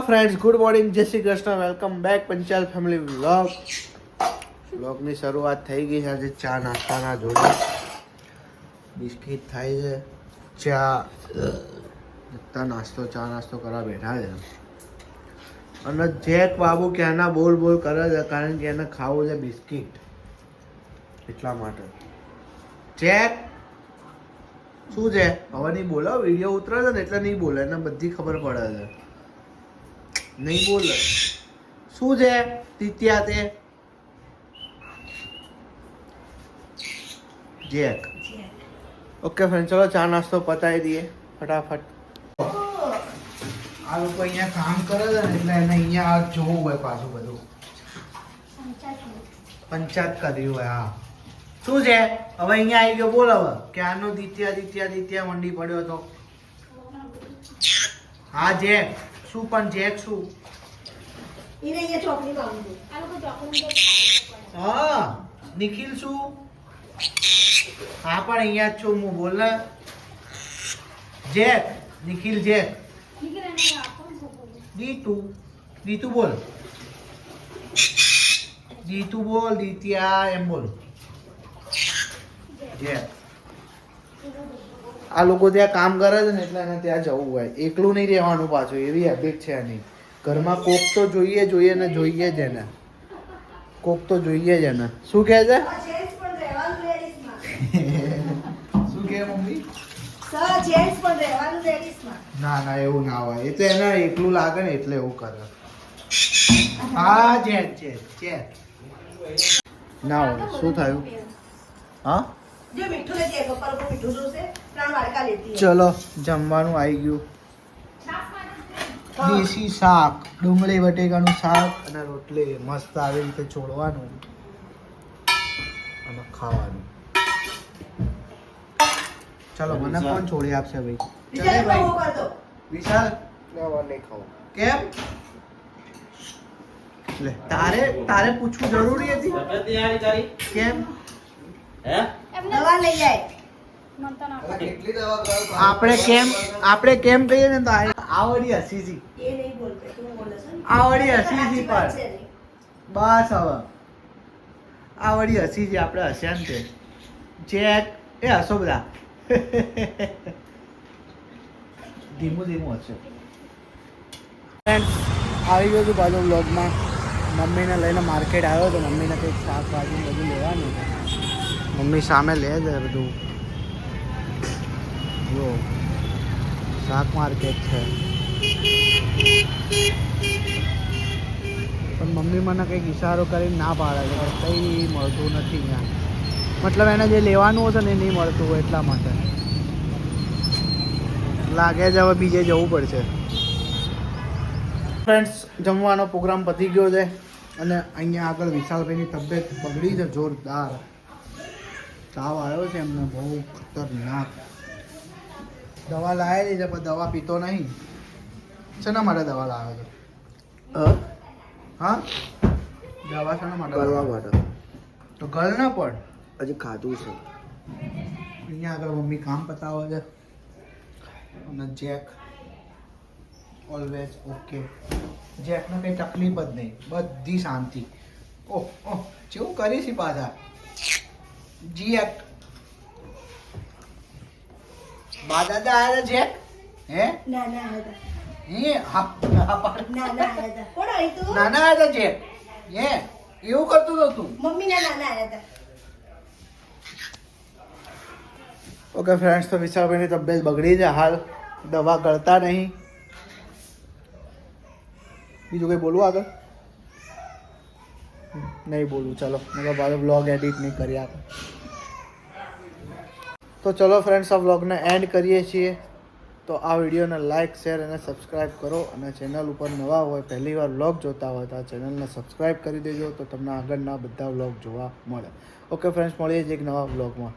Friends, good morning, જય Shri Krishna, welcome back Panchal family વ્લોગની શરૂઆત થઈ ગઈ છે. આજે ચા નાસ્તાના જોડે બિસ્કિટ થાય છે. ચા નાસ્તો કરવા બેઠા છે. અને જેક બાબુ ક્યાંના બોલ કરે છે, કારણ કે એને ખાવું છે બિસ્કિટ, એટલા માટે. જેક શું છે? હવે નહીં બોલો, વિડીયો ઉતરે છે ને એટલે નહીં બોલે, એને બધી ખબર પડે છે. નહીં બોલે. શું છે તીત્યા તે? જેક. ઓકે ફ્રેન્ડ, ચલો ચા નાસ્તો પતાવી દઈએ ફટાફટ. આ લોકો અહીંયા કામ કરે છે ને એટલે એને અહીંયા જોવું હોય પાછું બધું પંચાયત કર્યું હોય. હા, શું છે હવે? અહીંયા આવી ગયો, બોલ હવે. ક્યારનો દિત્યા મંડી પડ્યો હતો. હા જેક. શું પણ જેક શું? હા નિખિલ શું? હા પણ અહીંયા જ છું હું, બોલ ને. Jack, Nikhil Jack. દીતુ બોલ. દીતુ બોલ, દિત્યા એમ બોલ. જેક. આ લોકો ત્યાં કામ કરે છે ને એટલે એને ત્યાં જવું હોય, એકલું નહીં રહેવાનું પાછું, એવી હેબિટ છે એની. ઘરમાં કોક તો જોઈએ ને જોઈએ જ એને. કોક તો જોઈએ જ એને. શું કહે છે? શું કહે મમ્મી? ના એવું ના હોય, એ તો એને એકલું લાગે ને એટલે એવું કરે. હા જેક ના હોય. શું થયું? હા ચલો જમવાનું આવી ગયું. દેશી શાક, ડુંગળી બટેકાનું શાક અને રોટલી મસ્ત આવી રીતે છોડવાનું અને ખાવાનું. ચલો મને કોણ છોડી આપશે ભાઈ? ચલે ભાઈ વિશાલ નહીં ખાવું. કેમ? લે તારે પૂછવું જરૂરી હતી. કેમ? આપણે કેમ કહીએ ને તો આવડી હસી પર બસ. હવે આવડી હસી છે, આપણે હસ્યા ને તે. જેક એ હસો બધા. ધીમું હશે. આવી ગયો છું બાજુ બ્લોગમાં. મમ્મીને લઈને માર્કેટ આવ્યો તો મમ્મીને કંઈક શાકભાજી બધું લેવાનું છે. મમ્મી સામે લે છે બધું. જો શાક માર્કેટ છે, પણ મમ્મી મને કંઈક ઇશારો કરીને ના પાડે છે, કંઈ મળતું નથી અહીંયા. મતલબ એને જે લેવાનું હશે ને એ નહીં મળતું હોય, એટલા માટે લાગે છે હવે બીજે જવું પડશે. ફ્રેન્ડ્સ, જમવાનો પ્રોગ્રામ પતી ગયો છે અને અહીંયા આગળ વિશાલભાઈની તબિયત બગડી છે જોરદાર. તાવ આવ્યો છે એમને બહુ ખતરનાક. દવા લાવેલી છે પણ દવા પીતો નહીં. શેના માટે દવા લાવ્યો છે? હા દવા શેના માટે? કરવા માટે. તો ગળ ના પડ, હજી ખાધું છે. અહીંયા આગળ મમ્મી કામ પતાવે છે અને જેક ઓલવેઝ ઓકે. જેકને કંઈ તકલીફ જ નહીં, બધી શાંતિ. ઓહ જેવું કરીશ પાછા જેક. બા દાદા આવ્યા જેક? હે નાના આવ્યા જેક? હે એવું કરતું હતો તું? ઓકે ફ્રેન્ડ્સ, તો વિશાલભાઈની તબિયત બગડી છે હાલ, દવા કરતા નહીં. બીજું કંઈ બોલવું આગળ? નહીં બોલવું. ચલો મતલબ આજે વ્લોગ એડિટ નહીં કરી આપણે. તો ચલો ફ્રેન્ડ્સ, આ વ્લોગને એન્ડ કરીએ છીએ. તો આ વિડીયોને લાઇક, શેર અને સબસ્ક્રાઈબ કરો. અને ચેનલ ઉપર નવા હોય, પહેલી વાર વ્લોગ જોતા હોય તો આ ચેનલને સબસ્ક્રાઈબ કરી દેજો, તો તમને આગળના બધા વ્લોગ જોવા મળે. ઓકે ફ્રેન્ડ્સ, મળીએ જ એક નવા વ્લોગમાં.